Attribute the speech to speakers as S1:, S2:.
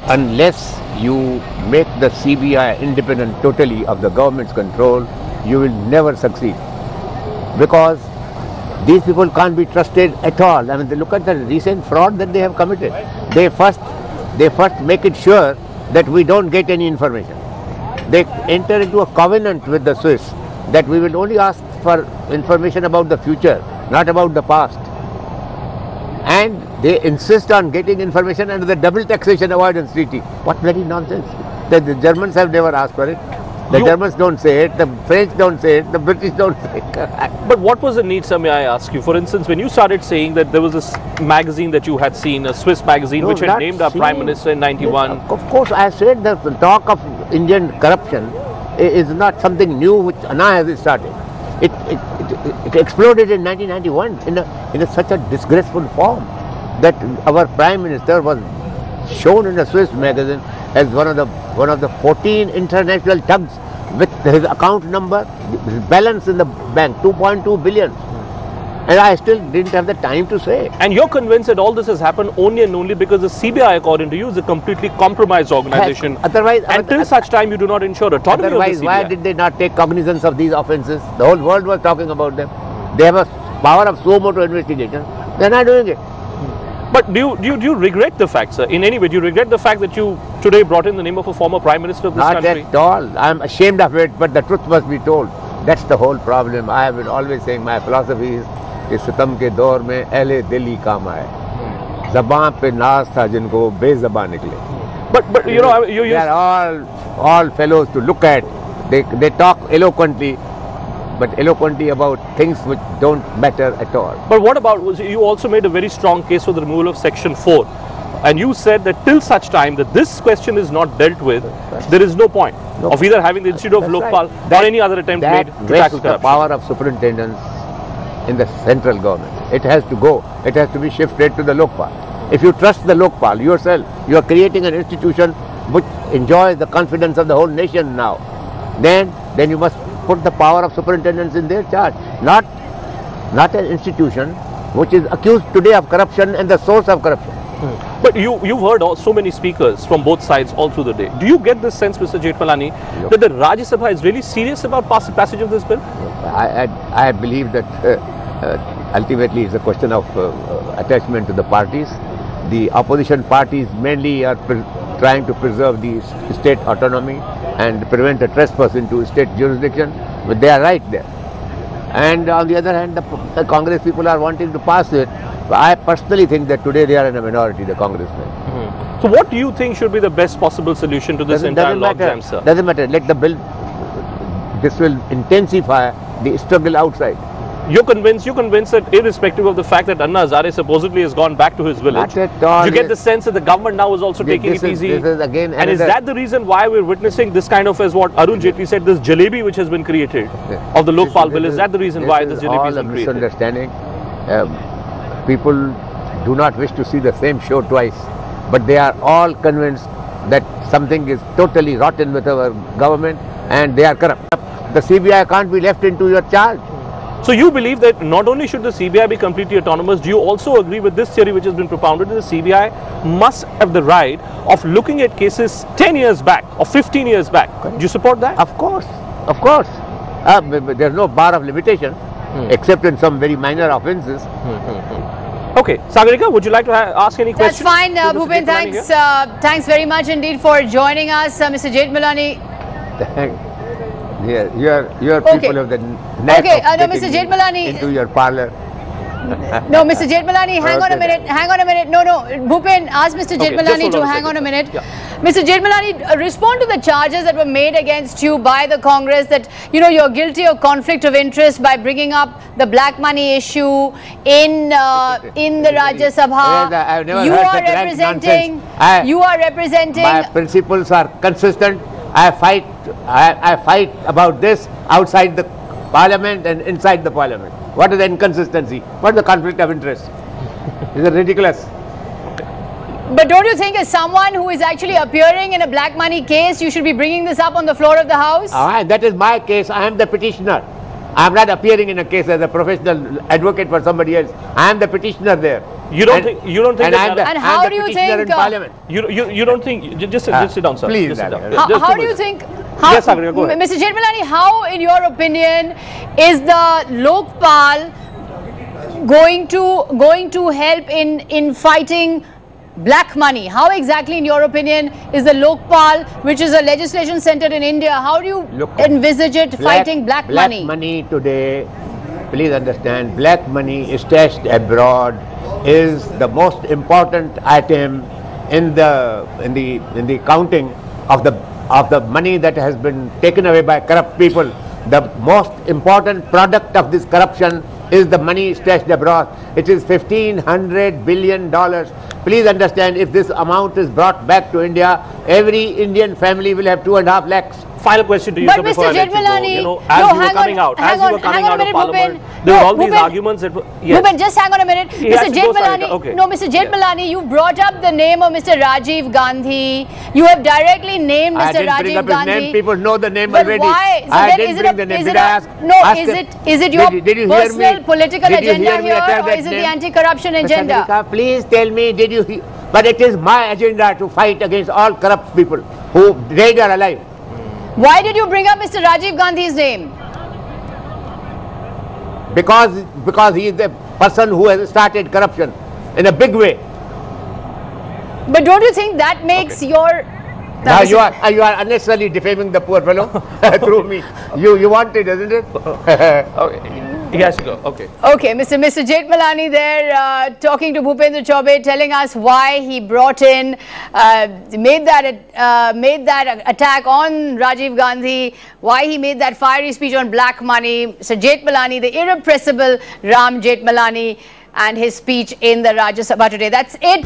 S1: unless you make the CBI independent totally of the government's control, you will never succeed. Because these people can't be trusted at all. I mean, look at the recent fraud that they have committed. They first make it sure that we don't get any information. They enter into a covenant with the Swiss that we will only ask for information about the future, not about the past. And they insist on getting information under the double taxation avoidance treaty. What bloody nonsense. The Germans have never asked for it. The Germans don't say it, the French don't say it, the British don't say it.
S2: But what was the need, sir, may I ask you? For instance, when you started saying that there was this magazine that you had seen, a Swiss magazine, which had named our Prime Minister in 91.
S1: Yes, of course, I said that the talk of Indian corruption is not something new which Anna has started. It exploded in 1991 in such a disgraceful form that our Prime Minister was shown in a Swiss magazine as one of the 14 international thugs with his account number, his balance in the bank, 2.2 billion. And I still didn't have the time to say.
S2: And you're convinced that all this has happened only and only because the CBI, according to you, is a completely compromised organization.
S1: Otherwise,
S2: until such time you do not ensure autonomy of the CBI.
S1: Otherwise, why did they not take cognizance of these offences? The whole world was talking about them. They have a power of suo motu investigation. They're not doing it.
S2: But do you regret the fact, sir? In any way, do you regret the fact that you today brought in the name of a former Prime Minister of this country?
S1: Not at all. I'm ashamed of it, but the truth must be told. That's the whole problem. I have been always saying my philosophy is इस सितम के दौर में अहले दिली काम आए, ज़बान पे नाज था जिनको बेज़बान निकले.
S2: But you know,
S1: they are all fellows to look at. They talk eloquently, but eloquently about things which don't matter at all.
S2: But what about, you also made a very strong case for the removal of Section 4. And you said that till such time that this question is not dealt with, there is no point of either having the Institute of Lokpal or any other attempt made to tackle corruption.
S1: The power of superintendence in the central government. It has to go. It has to be shifted to the Lokpal. If you trust the Lokpal yourself, you are creating an institution which enjoys the confidence of the whole nation now. Then you must put the power of superintendence in their charge. Not an institution which is accused today of corruption and the source of corruption.
S2: But you've heard so many speakers from both sides all through the day. Do you get this sense, Mr. Jethmalani, that the Rajya Sabha is really serious about passage of this bill?
S1: I believe that ultimately it's a question of attachment to the parties. The opposition parties mainly are trying to preserve the state autonomy and prevent a trespass into state jurisdiction, but they are right there. And on the other hand, the Congress people are wanting to pass it. I personally think that today they are in a minority, the congressmen.
S2: So what do you think should be the best possible solution to this entire logjam, sir?
S1: Doesn't matter. Let the bill, this will intensify the struggle outside.
S2: You're convinced that irrespective of the fact that Anna Hazare supposedly has gone back to his village,
S1: not at all.
S2: You get the sense that the government now is also taking it easy?
S1: This is again
S2: and is that the reason why we're witnessing this kind of, as what Arun Jaitley said, this jalebi which has been created of the Lokpal bill? Is that the reason why this jalebi has been created?
S1: Misunderstanding. People do not wish to see the same show twice, but they are all convinced that something is totally rotten with our government and they are corrupt. The CBI can't be left into your charge.
S2: So you believe that not only should the CBI be completely autonomous, do you also agree with this theory which has been propounded that the CBI must have the right of looking at cases 10 years back or 15 years back? Do you support that?
S1: Of course, of course. There's no bar of limitation except in some very minor offences.
S2: Okay, Sagarika, would you like to ask any questions?
S3: That's fine, Bhupen. Thanks very much indeed for joining us, Mr. Jethmalani.
S1: Yeah, you are people of the knack of
S3: Mr. Jethmalani,
S1: into your parlor.
S3: No, Mr. Jethmalani, hang on a minute. No, Bhupen, ask Mr. Jethmalani to hang on a minute.
S2: Yeah.
S3: Mr. Jethmalani, respond to the charges that were made against you by the Congress that, you're guilty of conflict of interest by bringing up the black money issue in the Rajya Sabha.
S1: I've never heard such nonsense.
S3: You are representing.
S1: My principles are consistent. I fight about this outside the parliament and inside the parliament. What is the inconsistency? What is the conflict of interest? Is it ridiculous?
S3: But don't you think as someone who is actually appearing in a black money case, you should be bringing this up on the floor of the House?
S1: That is my case. I am the petitioner. I am not appearing in a case as a professional advocate for somebody else. I am the petitioner there.
S2: You don't think that
S3: And how do you think?
S1: In Parliament.
S2: you don't think? Just sit down, sir.
S1: Please,
S2: Just sit down.
S3: How do you think? How,
S2: Yes, Sagarika, go ahead.
S3: Mr. Jethmalani, how, in your opinion, is the Lokpal going to help in fighting black money? How exactly, in your opinion, is the Lokpal, which is a legislation centered in India, how do you envisage it fighting black money?
S1: Black money today, please understand, black money stashed abroad is the most important item in the counting of the money that has been taken away by corrupt people. The most important product of this corruption is the money stashed abroad. It is $1,500 billion. Please understand, if this amount is brought back to India, every Indian family will have 2.5 lakhs.
S2: Final question to you,
S3: But
S2: sir, before
S3: Mr.
S2: I let you go.
S3: Jethmalani,
S2: You know, as you were coming out of Parliament, there were all these arguments that were, yes.
S3: Bhupen, just hang on a minute.
S2: He has
S3: Mr.
S2: to go,
S3: Jethmalani,
S2: Sagarika. Okay.
S3: no, Mr. Jethmalani, you brought up the name of Mr. Rajiv Gandhi. You have directly named Mr.
S1: I didn't bring
S3: Rajiv
S1: up his
S3: Gandhi.
S1: name. People know the name
S3: But
S1: already.
S3: why? So
S1: I
S3: then
S1: didn't
S3: is it
S1: bring the name.
S3: is
S1: Did
S3: it
S1: I ask?
S3: no,
S1: ask
S3: is it your
S1: did you hear
S3: personal
S1: me?
S3: political
S1: Did you
S3: agenda
S1: hear me
S3: here,
S1: utter
S3: or
S1: that
S3: is it the
S1: name?
S3: anti-corruption
S1: Mr.
S3: agenda?
S1: Sagarika, please tell me, did you hear? But it is my agenda to fight against all corrupt people who dead or alive.
S3: Why did you bring up Mr. Rajiv Gandhi's name?
S1: Because he is the person who has started corruption in a big way.
S3: But don't you think that makes your...
S1: Now you are unnecessarily defaming the poor fellow through me. You want it, isn't it?
S2: Okay. He has to go. Okay.
S3: Okay, Mr. Jethmalani there talking to Bhupendra Chaubey, telling us why he brought in, made that attack on Rajiv Gandhi, why he made that fiery speech on black money. Mr. Jethmalani, the irrepressible Ram Jethmalani, and his speech in the Rajya Sabha today. That's it.